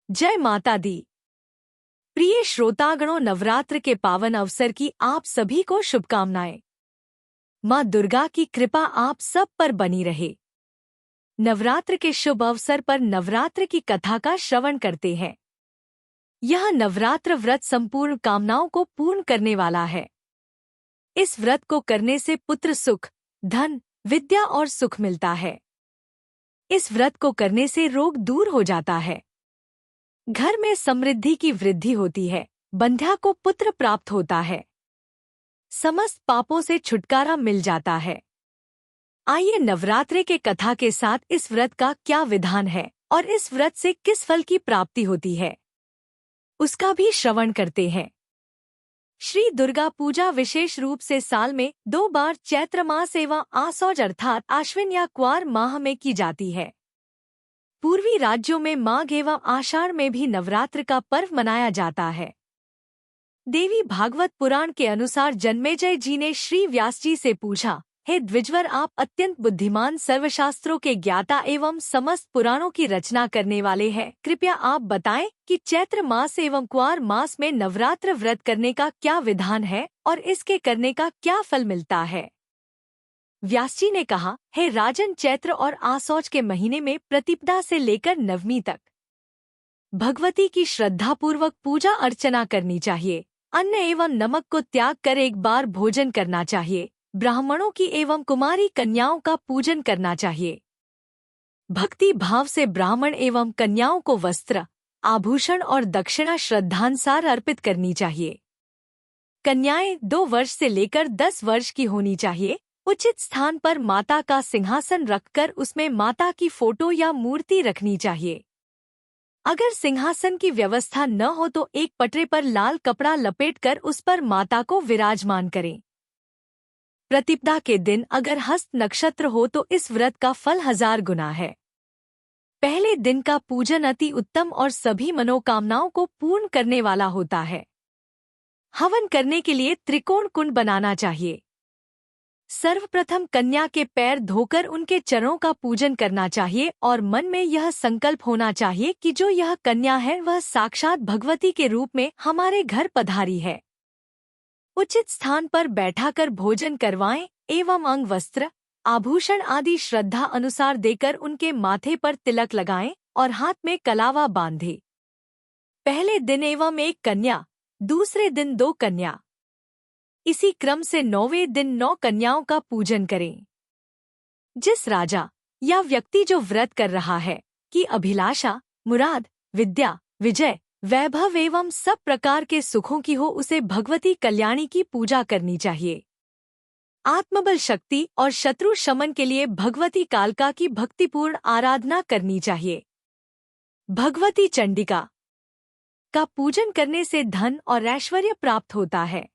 जय माता दी। प्रिय श्रोतागणों, नवरात्र के पावन अवसर की आप सभी को शुभकामनाएं। माँ दुर्गा की कृपा आप सब पर बनी रहे। नवरात्र के शुभ अवसर पर नवरात्र की कथा का श्रवण करते हैं। यह नवरात्र व्रत संपूर्ण कामनाओं को पूर्ण करने वाला है। इस व्रत को करने से पुत्र सुख, धन, विद्या और सुख मिलता है। इस व्रत को करने से रोग दूर हो जाता है। घर में समृद्धि की वृद्धि होती है। बंध्या को पुत्र प्राप्त होता है। समस्त पापों से छुटकारा मिल जाता है। आइए नवरात्रे के कथा के साथ इस व्रत का क्या विधान है और इस व्रत से किस फल की प्राप्ति होती है उसका भी श्रवण करते हैं। श्री दुर्गा पूजा विशेष रूप से साल में 2 बार चैत्र मास एवं आसौज अर्थात आश्विन या क्वार माह में की जाती है। पूर्वी राज्यों में माघ एवं आषाढ़ में भी नवरात्र का पर्व मनाया जाता है। देवी भागवत पुराण के अनुसार जन्मेजय जी ने श्री व्यास जी से पूछा, हे द्विजवर, आप अत्यंत बुद्धिमान, सर्वशास्त्रों के ज्ञाता एवं समस्त पुराणों की रचना करने वाले हैं। कृपया आप बताएं कि चैत्र मास एवं क्वार मास में नवरात्र व्रत करने का क्या विधान है और इसके करने का क्या फल मिलता है। व्यास जी ने कहा, हे राजन, चैत्र और आसौज के महीने में प्रतिपदा से लेकर नवमी तक भगवती की श्रद्धापूर्वक पूजा अर्चना करनी चाहिए। अन्न एवं नमक को त्याग कर एक बार भोजन करना चाहिए। ब्राह्मणों की एवं कुमारी कन्याओं का पूजन करना चाहिए। भक्ति भाव से ब्राह्मण एवं कन्याओं को वस्त्र, आभूषण और दक्षिणा श्रद्धानुसार अर्पित करनी चाहिए। कन्याएं 2 वर्ष से लेकर 10 वर्ष की होनी चाहिए। उचित स्थान पर माता का सिंहासन रखकर उसमें माता की फोटो या मूर्ति रखनी चाहिए। अगर सिंहासन की व्यवस्था न हो तो एक पटरे पर लाल कपड़ा लपेटकर उस पर माता को विराजमान करें। प्रतिपदा के दिन अगर हस्त नक्षत्र हो तो इस व्रत का फल 1000 गुना है। पहले दिन का पूजन अति उत्तम और सभी मनोकामनाओं को पूर्ण करने वाला होता है। हवन करने के लिए त्रिकोण कुंड बनाना चाहिए। सर्वप्रथम कन्या के पैर धोकर उनके चरणों का पूजन करना चाहिए और मन में यह संकल्प होना चाहिए कि जो यह कन्या है वह साक्षात भगवती के रूप में हमारे घर पधारी है। उचित स्थान पर बैठाकर भोजन करवाएं एवं अंग, वस्त्र, आभूषण आदि श्रद्धा अनुसार देकर उनके माथे पर तिलक लगाएं और हाथ में कलावा बांधे। पहले दिन एवं 1 कन्या, दूसरे दिन 2 कन्या, इसी क्रम से 9वें दिन 9 कन्याओं का पूजन करें। जिस राजा या व्यक्ति जो व्रत कर रहा है की अभिलाषा, मुराद, विद्या, विजय, वैभव एवं सब प्रकार के सुखों की हो, उसे भगवती कल्याणी की पूजा करनी चाहिए। आत्मबल शक्ति और शत्रु शमन के लिए भगवती कालका की भक्तिपूर्ण आराधना करनी चाहिए। भगवती चंडिका का पूजन करने से धन और ऐश्वर्य प्राप्त होता है।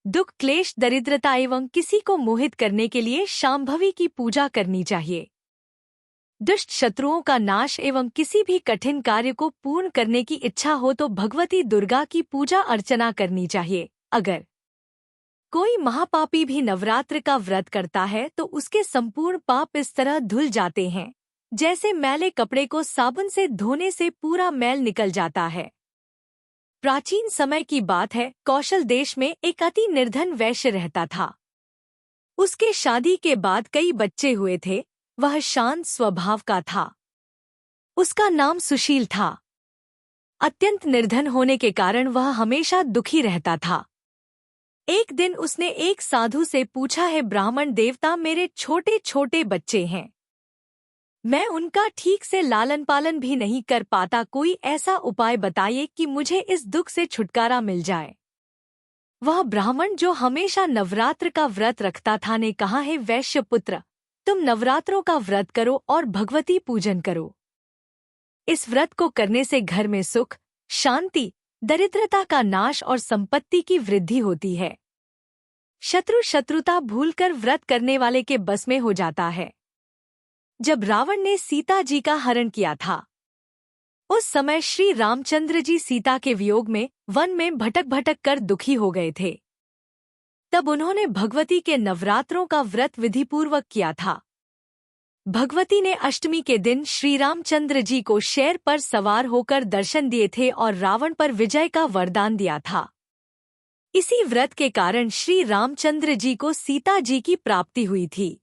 दुख, क्लेश, दरिद्रता एवं किसी को मोहित करने के लिए शांभवी की पूजा करनी चाहिए। दुष्ट शत्रुओं का नाश एवं किसी भी कठिन कार्य को पूर्ण करने की इच्छा हो तो भगवती दुर्गा की पूजा अर्चना करनी चाहिए। अगर कोई महापापी भी नवरात्र का व्रत करता है तो उसके संपूर्ण पाप इस तरह धुल जाते हैं जैसे मैले कपड़े को साबुन से धोने से पूरा मैल निकल जाता है। प्राचीन समय की बात है, कौशल देश में एक अति निर्धन वैश्य रहता था। उसके शादी के बाद कई बच्चे हुए थे। वह शांत स्वभाव का था। उसका नाम सुशील था। अत्यंत निर्धन होने के कारण वह हमेशा दुखी रहता था। एक दिन उसने एक साधु से पूछा, है ब्राह्मण देवता, मेरे छोटे छोटे बच्चे हैं, मैं उनका ठीक से लालन पालन भी नहीं कर पाता। कोई ऐसा उपाय बताइए कि मुझे इस दुख से छुटकारा मिल जाए। वह ब्राह्मण जो हमेशा नवरात्र का व्रत रखता था ने कहा, है वैश्य पुत्र, तुम नवरात्रों का व्रत करो और भगवती पूजन करो। इस व्रत को करने से घर में सुख, शांति, दरिद्रता का नाश और संपत्ति की वृद्धि होती है। शत्रुता भूलकर व्रत करने वाले के बस में हो जाता है। जब रावण ने सीता जी का हरण किया था उस समय श्री रामचंद्र जी सीता के वियोग में वन में भटक भटक कर दुखी हो गए थे। तब उन्होंने भगवती के नवरात्रों का व्रत विधिपूर्वक किया था। भगवती ने अष्टमी के दिन श्री रामचंद्र जी को शेर पर सवार होकर दर्शन दिए थे और रावण पर विजय का वरदान दिया था। इसी व्रत के कारण श्री रामचंद्र जी को सीता जी की प्राप्ति हुई थी।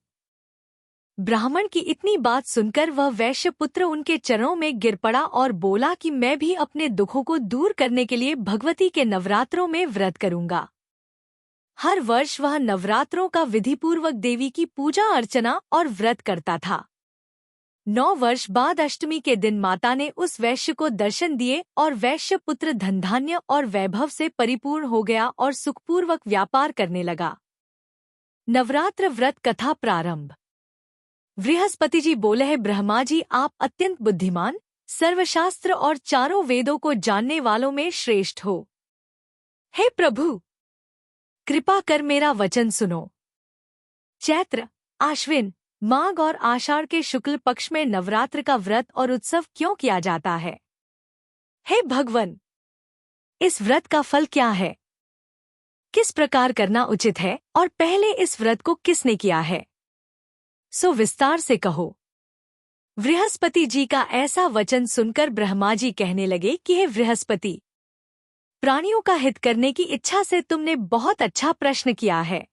ब्राह्मण की इतनी बात सुनकर वह वैश्य पुत्र उनके चरणों में गिर पड़ा और बोला कि मैं भी अपने दुखों को दूर करने के लिए भगवती के नवरात्रों में व्रत करूंगा। हर वर्ष वह नवरात्रों का विधिपूर्वक देवी की पूजा अर्चना और व्रत करता था। 9 वर्ष बाद अष्टमी के दिन माता ने उस वैश्य को दर्शन दिए और वैश्य पुत्र धनधान्य और वैभव से परिपूर्ण हो गया और सुखपूर्वक व्यापार करने लगा। नवरात्र व्रत कथा प्रारंभ। बृहस्पति जी बोले हैं, ब्रह्मा जी आप अत्यंत बुद्धिमान, सर्वशास्त्र और चारों वेदों को जानने वालों में श्रेष्ठ हो। हे प्रभु, कृपा कर मेरा वचन सुनो। चैत्र, आश्विन, माघ और आषाढ़ के शुक्ल पक्ष में नवरात्र का व्रत और उत्सव क्यों किया जाता है? हे भगवन, इस व्रत का फल क्या है? किस प्रकार करना उचित है और पहले इस व्रत को किसने किया है? सो विस्तार से कहो। बृहस्पति जी का ऐसा वचन सुनकर ब्रह्मा जी कहने लगे कि हे बृहस्पति, प्राणियों का हित करने की इच्छा से तुमने बहुत अच्छा प्रश्न किया है।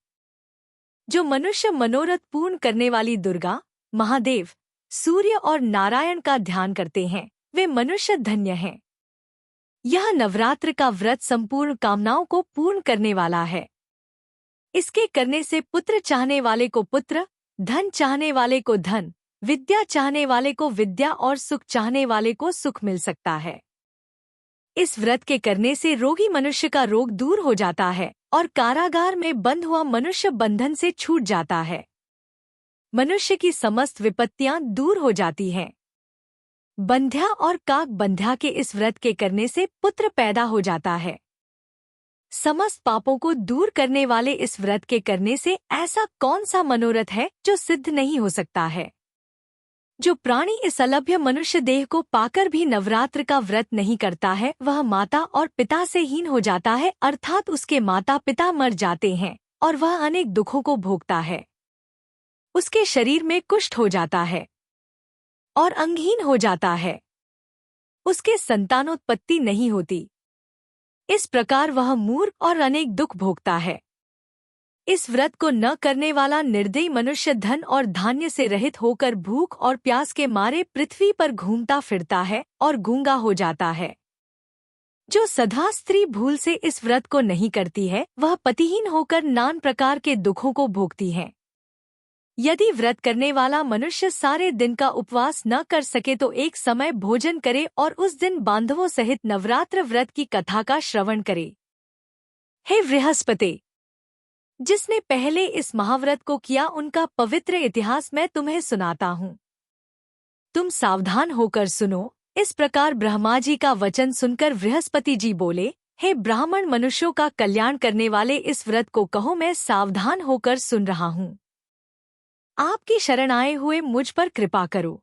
जो मनुष्य मनोरथ पूर्ण करने वाली दुर्गा, महादेव, सूर्य और नारायण का ध्यान करते हैं, वे मनुष्य धन्य हैं। यह नवरात्र का व्रत संपूर्ण कामनाओं को पूर्ण करने वाला है। इसके करने से पुत्र चाहने वाले को पुत्र, धन चाहने वाले को धन, विद्या चाहने वाले को विद्या और सुख चाहने वाले को सुख मिल सकता है। इस व्रत के करने से रोगी मनुष्य का रोग दूर हो जाता है और कारागार में बंद हुआ मनुष्य बंधन से छूट जाता है। मनुष्य की समस्त विपत्तियां दूर हो जाती हैं। बंध्या और काक बंध्या के इस व्रत के करने से पुत्र पैदा हो जाता है। समस्त पापों को दूर करने वाले इस व्रत के करने से ऐसा कौन सा मनोरथ है जो सिद्ध नहीं हो सकता है? जो प्राणी इस अलभ्य मनुष्य देह को पाकर भी नवरात्र का व्रत नहीं करता है, वह माता और पिता से हीन हो जाता है, अर्थात उसके माता पिता मर जाते हैं और वह अनेक दुखों को भोगता है। उसके शरीर में कुष्ठ हो जाता है और अंगहीन हो जाता है। उसके संतानोत्पत्ति नहीं होती। इस प्रकार वह मूर्ख और अनेक दुख भोगता है। इस व्रत को न करने वाला निर्दयी मनुष्य धन और धान्य से रहित होकर भूख और प्यास के मारे पृथ्वी पर घूमता फिरता है और गूंगा हो जाता है। जो सदा स्त्री भूल से इस व्रत को नहीं करती है, वह पतिहीन होकर नान प्रकार के दुखों को भोगती है। यदि व्रत करने वाला मनुष्य सारे दिन का उपवास न कर सके तो एक समय भोजन करे और उस दिन बांधवों सहित नवरात्र व्रत की कथा का श्रवण करे। हे बृहस्पति, जिसने पहले इस महाव्रत को किया उनका पवित्र इतिहास मैं तुम्हें सुनाता हूँ। तुम सावधान होकर सुनो। इस प्रकार ब्रह्मा जी का वचन सुनकर बृहस्पति जी बोले, हे ब्राह्मण, मनुष्यों का कल्याण करने वाले इस व्रत को कहो, मैं सावधान होकर सुन रहा हूँ। आपकी शरण आए हुए मुझ पर कृपा करो।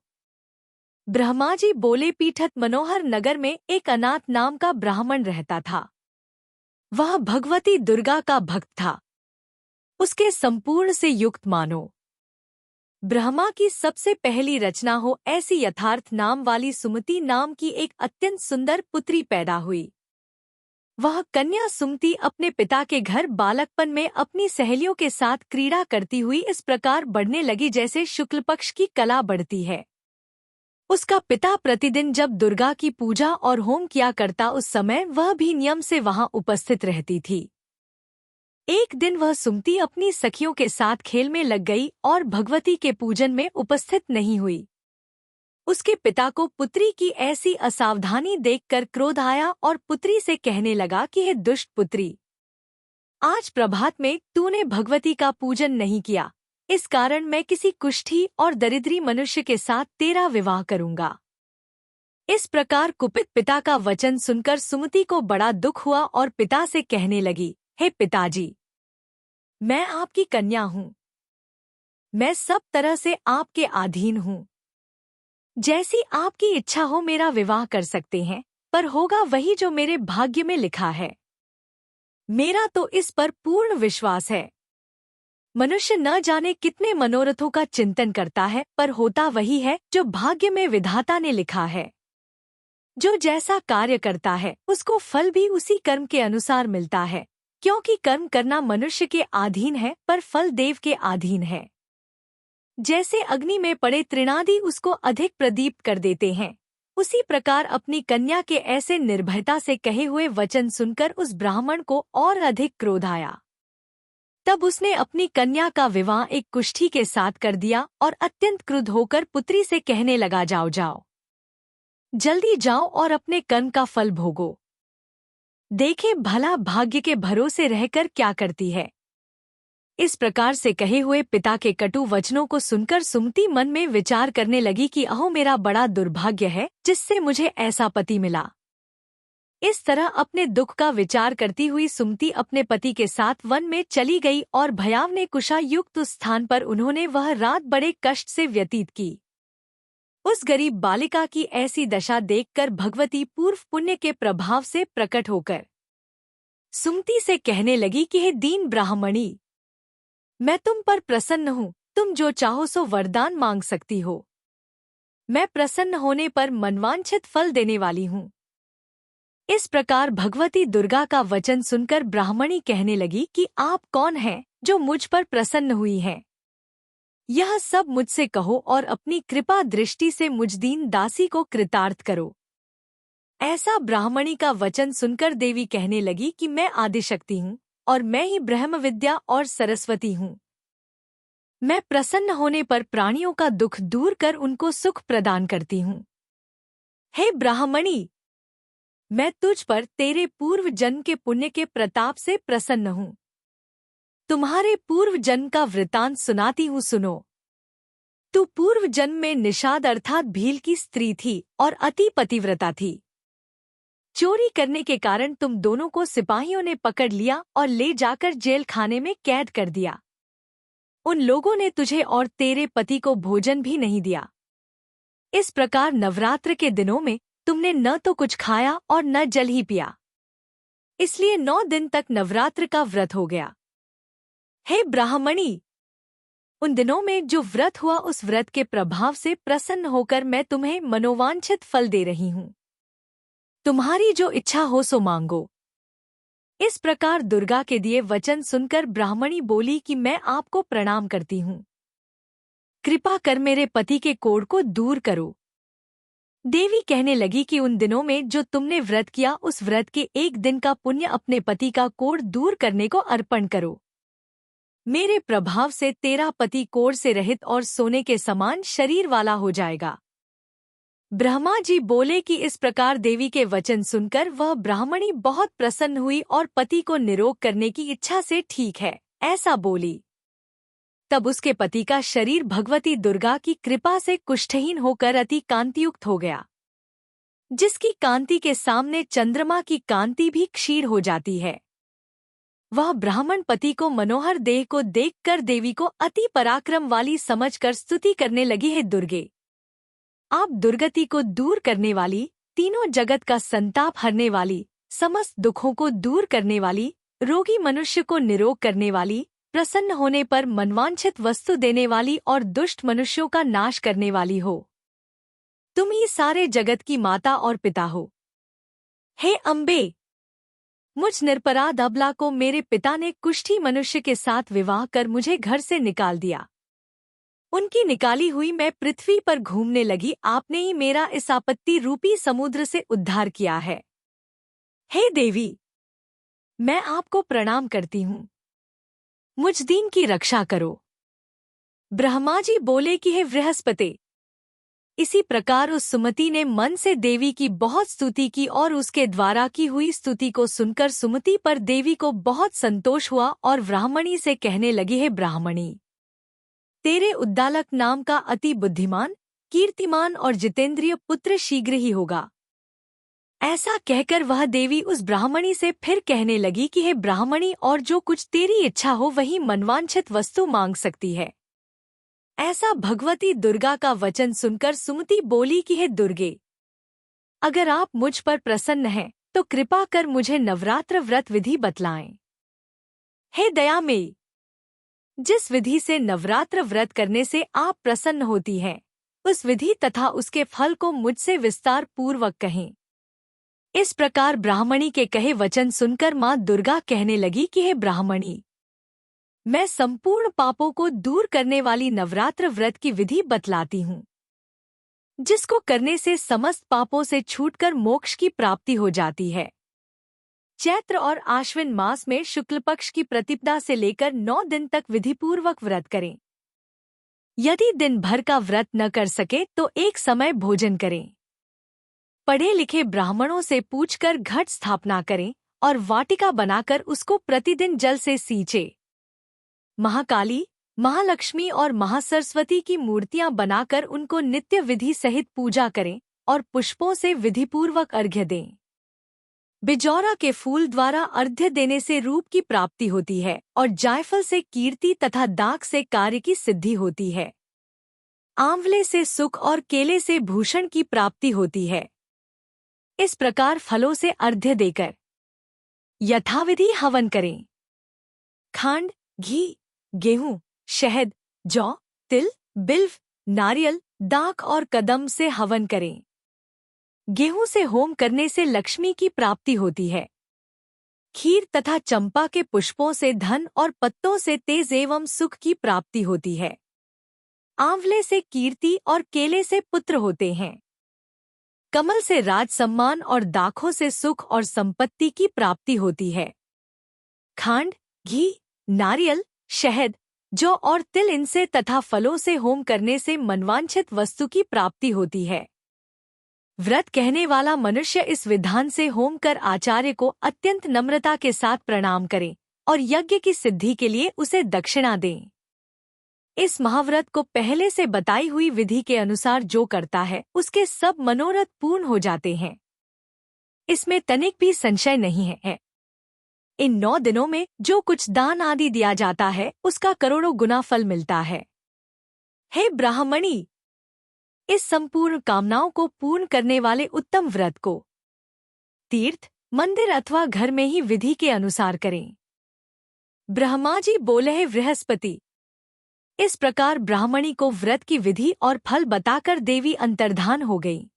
ब्रह्मा जी बोले, पीठत मनोहर नगर में एक अनाथ नाम का ब्राह्मण रहता था। वह भगवती दुर्गा का भक्त था। उसके संपूर्ण से युक्त मानो ब्रह्मा की सबसे पहली रचना हो ऐसी यथार्थ नाम वाली सुमति नाम की एक अत्यंत सुंदर पुत्री पैदा हुई। वह कन्या सुमति अपने पिता के घर बालकपन में अपनी सहेलियों के साथ क्रीड़ा करती हुई इस प्रकार बढ़ने लगी जैसे शुक्ल पक्ष की कला बढ़ती है। उसका पिता प्रतिदिन जब दुर्गा की पूजा और होम किया करता, उस समय वह भी नियम से वहां उपस्थित रहती थी। एक दिन वह सुमति अपनी सखियों के साथ खेल में लग गई और भगवती के पूजन में उपस्थित नहीं हुई। उसके पिता को पुत्री की ऐसी असावधानी देखकर क्रोध आया और पुत्री से कहने लगा कि हे दुष्ट पुत्री, आज प्रभात में तूने भगवती का पूजन नहीं किया, इस कारण मैं किसी कुष्ठी और दरिद्री मनुष्य के साथ तेरा विवाह करूंगा। इस प्रकार कुपित पिता का वचन सुनकर सुमति को बड़ा दुख हुआ और पिता से कहने लगी, हे पिताजी, मैं आपकी कन्या हूँ। मैं सब तरह से आपके अधीन हूँ। जैसी आपकी इच्छा हो मेरा विवाह कर सकते हैं, पर होगा वही जो मेरे भाग्य में लिखा है। मेरा तो इस पर पूर्ण विश्वास है। मनुष्य न जाने कितने मनोरथों का चिंतन करता है, पर होता वही है जो भाग्य में विधाता ने लिखा है। जो जैसा कार्य करता है उसको फल भी उसी कर्म के अनुसार मिलता है, क्योंकि कर्म करना मनुष्य के अधीन है पर फल देव के अधीन है। जैसे अग्नि में पड़े तृणादि उसको अधिक प्रदीप्त कर देते हैं, उसी प्रकार अपनी कन्या के ऐसे निर्भयता से कहे हुए वचन सुनकर उस ब्राह्मण को और अधिक क्रोध आया। तब उसने अपनी कन्या का विवाह एक कुष्ठी के साथ कर दिया और अत्यंत क्रुद्ध होकर पुत्री से कहने लगा, जाओ जाओ, जल्दी जाओ और अपने कर्म का फल भोगो। देखे भला भाग्य के भरोसे रहकर क्या करती है। इस प्रकार से कहे हुए पिता के कटु वचनों को सुनकर सुमति मन में विचार करने लगी कि अहो मेरा बड़ा दुर्भाग्य है जिससे मुझे ऐसा पति मिला। इस तरह अपने दुख का विचार करती हुई सुमति अपने पति के साथ वन में चली गई और भयावने कुशा युक्त उस स्थान पर उन्होंने वह रात बड़े कष्ट से व्यतीत की। उस गरीब बालिका की ऐसी दशा देखकर भगवती पूर्व पुण्य के प्रभाव से प्रकट होकर सुमति से कहने लगी कि हे दीन ब्राह्मणी, मैं तुम पर प्रसन्न हूँ, तुम जो चाहो सो वरदान मांग सकती हो। मैं प्रसन्न होने पर मनवांछित फल देने वाली हूँ। इस प्रकार भगवती दुर्गा का वचन सुनकर ब्राह्मणी कहने लगी कि आप कौन हैं जो मुझ पर प्रसन्न हुई हैं? यह सब मुझसे कहो और अपनी कृपा दृष्टि से मुझ दीन दासी को कृतार्थ करो। ऐसा ब्राह्मणी का वचन सुनकर देवी कहने लगी कि मैं आदिशक्ति हूँ और मैं ही ब्रह्म विद्या और सरस्वती हूँ। मैं प्रसन्न होने पर प्राणियों का दुख दूर कर उनको सुख प्रदान करती हूँ। हे ब्राह्मणी, मैं तुझ पर तेरे पूर्व जन्म के पुण्य के प्रताप से प्रसन्न हूँ। तुम्हारे पूर्व जन्म का वृतांत सुनाती हूँ, सुनो। तू पूर्व जन्म में निषाद अर्थात भील की स्त्री थी और अति पतिव्रता थी। चोरी करने के कारण तुम दोनों को सिपाहियों ने पकड़ लिया और ले जाकर जेल खाने में कैद कर दिया। उन लोगों ने तुझे और तेरे पति को भोजन भी नहीं दिया। इस प्रकार नवरात्र के दिनों में तुमने न तो कुछ खाया और न जल ही पिया, इसलिए 9 दिन तक नवरात्र का व्रत हो गया। हे ब्राह्मणी, उन दिनों में जो व्रत हुआ उस व्रत के प्रभाव से प्रसन्न होकर मैं तुम्हें मनोवांछित फल दे रही हूँ। तुम्हारी जो इच्छा हो सो मांगो। इस प्रकार दुर्गा के दिए वचन सुनकर ब्राह्मणी बोली कि मैं आपको प्रणाम करती हूँ। कृपा कर मेरे पति के कोढ़ को दूर करो। देवी कहने लगी कि उन दिनों में जो तुमने व्रत किया उस व्रत के 1 दिन का पुण्य अपने पति का कोढ़ दूर करने को अर्पण करो। मेरे प्रभाव से तेरा पति कोढ़ से रहित और सोने के समान शरीर वाला हो जाएगा। ब्रह्मा जी बोले कि इस प्रकार देवी के वचन सुनकर वह ब्राह्मणी बहुत प्रसन्न हुई और पति को निरोग करने की इच्छा से ठीक है ऐसा बोली। तब उसके पति का शरीर भगवती दुर्गा की कृपा से कुष्ठहीन होकर अति कांतियुक्त हो गया, जिसकी कांति के सामने चंद्रमा की कांति भी क्षीण हो जाती है। वह ब्राह्मण पति को मनोहर देह को देखकर देवी को अति पराक्रम वाली समझकर स्तुति करने लगी, है दुर्गे, आप दुर्गति को दूर करने वाली, तीनों जगत का संताप हरने वाली, समस्त दुखों को दूर करने वाली, रोगी मनुष्य को निरोग करने वाली, प्रसन्न होने पर मनवांछित वस्तु देने वाली और दुष्ट मनुष्यों का नाश करने वाली हो। तुम ही सारे जगत की माता और पिता हो। हे अम्बे, मुझ निरपराध अबला को मेरे पिता ने कुष्ठी मनुष्य के साथ विवाह कर मुझे घर से निकाल दिया। उनकी निकाली हुई मैं पृथ्वी पर घूमने लगी, आपने ही मेरा इस आपत्ति रूपी समुद्र से उद्धार किया है। हे देवी, मैं आपको प्रणाम करती हूँ, मुझ दीन की रक्षा करो। ब्रह्मा जी बोले कि हे बृहस्पति। इसी प्रकार उस सुमति ने मन से देवी की बहुत स्तुति की और उसके द्वारा की हुई स्तुति को सुनकर सुमति पर देवी को बहुत संतोष हुआ और ब्राह्मणी से कहने लगी, है ब्राह्मणी, तेरे उद्दालक नाम का अति बुद्धिमान, कीर्तिमान और जितेंद्रिय पुत्र शीघ्र ही होगा। ऐसा कहकर वह देवी उस ब्राह्मणी से फिर कहने लगी कि हे ब्राह्मणी, और जो कुछ तेरी इच्छा हो वही मनवांछित वस्तु मांग सकती है। ऐसा भगवती दुर्गा का वचन सुनकर सुमति बोली कि हे दुर्गे, अगर आप मुझ पर प्रसन्न हैं तो कृपा कर मुझे नवरात्र व्रत विधि बतलाएं। हे दयामयी, जिस विधि से नवरात्र व्रत करने से आप प्रसन्न होती हैं, उस विधि तथा उसके फल को मुझसे विस्तार पूर्वक कहें। इस प्रकार ब्राह्मणी के कहे वचन सुनकर माँ दुर्गा कहने लगी कि हे ब्राह्मणी, मैं संपूर्ण पापों को दूर करने वाली नवरात्र व्रत की विधि बतलाती हूँ, जिसको करने से समस्त पापों से छूटकर मोक्ष की प्राप्ति हो जाती है। चैत्र और आश्विन मास में शुक्ल पक्ष की प्रतिपदा से लेकर 9 दिन तक विधिपूर्वक व्रत करें। यदि दिन भर का व्रत न कर सके तो एक समय भोजन करें। पढ़े लिखे ब्राह्मणों से पूछकर घट स्थापना करें और वाटिका बनाकर उसको प्रतिदिन जल से सींचे। महाकाली, महालक्ष्मी और महासरस्वती की मूर्तियां बनाकर उनको नित्य विधि सहित पूजा करें और पुष्पों से विधिपूर्वक अर्घ्य दें। बिजौरा के फूल द्वारा अर्घ्य देने से रूप की प्राप्ति होती है और जायफल से कीर्ति तथा दाख से कार्य की सिद्धि होती है। आंवले से सुख और केले से भूषण की प्राप्ति होती है। इस प्रकार फलों से अर्घ्य देकर यथाविधि हवन करें। खांड, घी, गेहूं, शहद, जौ, तिल, बिल्व, नारियल, दाख और कदम से हवन करें। गेहूं से होम करने से लक्ष्मी की प्राप्ति होती है। खीर तथा चंपा के पुष्पों से धन और पत्तों से तेज एवं सुख की प्राप्ति होती है। आंवले से कीर्ति और केले से पुत्र होते हैं। कमल से राज सम्मान और दाखों से सुख और संपत्ति की प्राप्ति होती है। खांड, घी, नारियल, शहद, जौ और तिल इनसे तथा फलों से होम करने से मनवांछित वस्तु की प्राप्ति होती है। व्रत कहने वाला मनुष्य इस विधान से होम कर आचार्य को अत्यंत नम्रता के साथ प्रणाम करे और यज्ञ की सिद्धि के लिए उसे दक्षिणा दें। इस महाव्रत को पहले से बताई हुई विधि के अनुसार जो करता है उसके सब मनोरथ पूर्ण हो जाते हैं। इसमें तनिक भी संशय नहीं है। इन 9 दिनों में जो कुछ दान आदि दिया जाता है उसका करोड़ों गुना फल मिलता है। हे ब्राह्मणी, इस संपूर्ण कामनाओं को पूर्ण करने वाले उत्तम व्रत को तीर्थ, मंदिर अथवा घर में ही विधि के अनुसार करें। ब्रह्मा जी बोले, हे बृहस्पति। इस प्रकार ब्राह्मणी को व्रत की विधि और फल बताकर देवी अंतर्धान हो गई।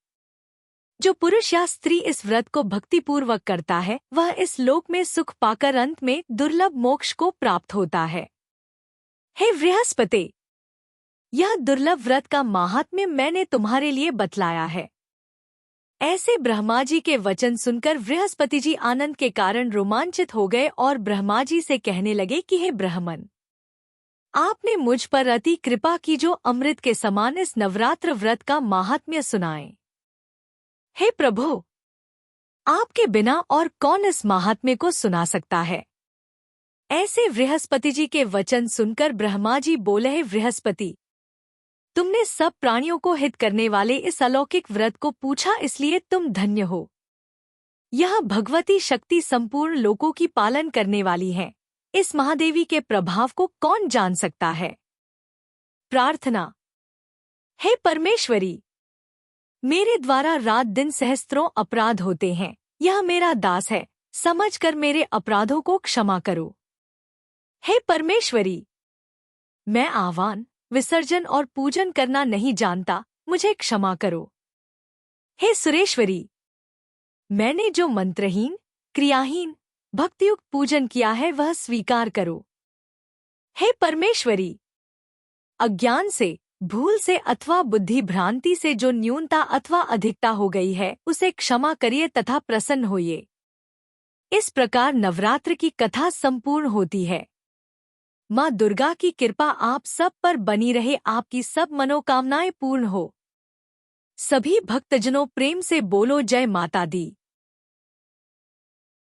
जो पुरुष या स्त्री इस व्रत को भक्तिपूर्वक करता है वह इस लोक में सुख पाकर अंत में दुर्लभ मोक्ष को प्राप्त होता है। हे बृहस्पति, यह दुर्लभ व्रत का माहात्म्य मैंने तुम्हारे लिए बतलाया है। ऐसे ब्रह्मा जी के वचन सुनकर बृहस्पति जी आनंद के कारण रोमांचित हो गए और ब्रह्मा जी से कहने लगे कि हे ब्राह्मण, आपने मुझ पर अति कृपा की जो अमृत के समान इस नवरात्र व्रत का माहात्म्य सुनाए। हे प्रभु, आपके बिना और कौन इस माहात्म्य को सुना सकता है। ऐसे बृहस्पति जी के वचन सुनकर ब्रह्मा जी बोले, हे बृहस्पति, तुमने सब प्राणियों को हित करने वाले इस अलौकिक व्रत को पूछा, इसलिए तुम धन्य हो। यह भगवती शक्ति संपूर्ण लोकों की पालन करने वाली है। इस महादेवी के प्रभाव को कौन जान सकता है। प्रार्थना। हे परमेश्वरी, मेरे द्वारा रात दिन सहस्त्रों अपराध होते हैं। यह मेरा दास है, समझकर मेरे अपराधों को क्षमा करो। हे परमेश्वरी, मैं आह्वान, विसर्जन और पूजन करना नहीं जानता, मुझे क्षमा करो। हे सुरेश्वरी, मैंने जो मंत्रहीन, क्रियाहीन, भक्तियुक्त पूजन किया है वह स्वीकार करो। हे परमेश्वरी, अज्ञान से, भूल से अथवा बुद्धि भ्रांति से जो न्यूनता अथवा अधिकता हो गई है उसे क्षमा करिए तथा प्रसन्न होइए। इस प्रकार नवरात्र की कथा संपूर्ण होती है। माँ दुर्गा की कृपा आप सब पर बनी रहे, आपकी सब मनोकामनाएं पूर्ण हो। सभी भक्तजनों प्रेम से बोलो जय माता दी।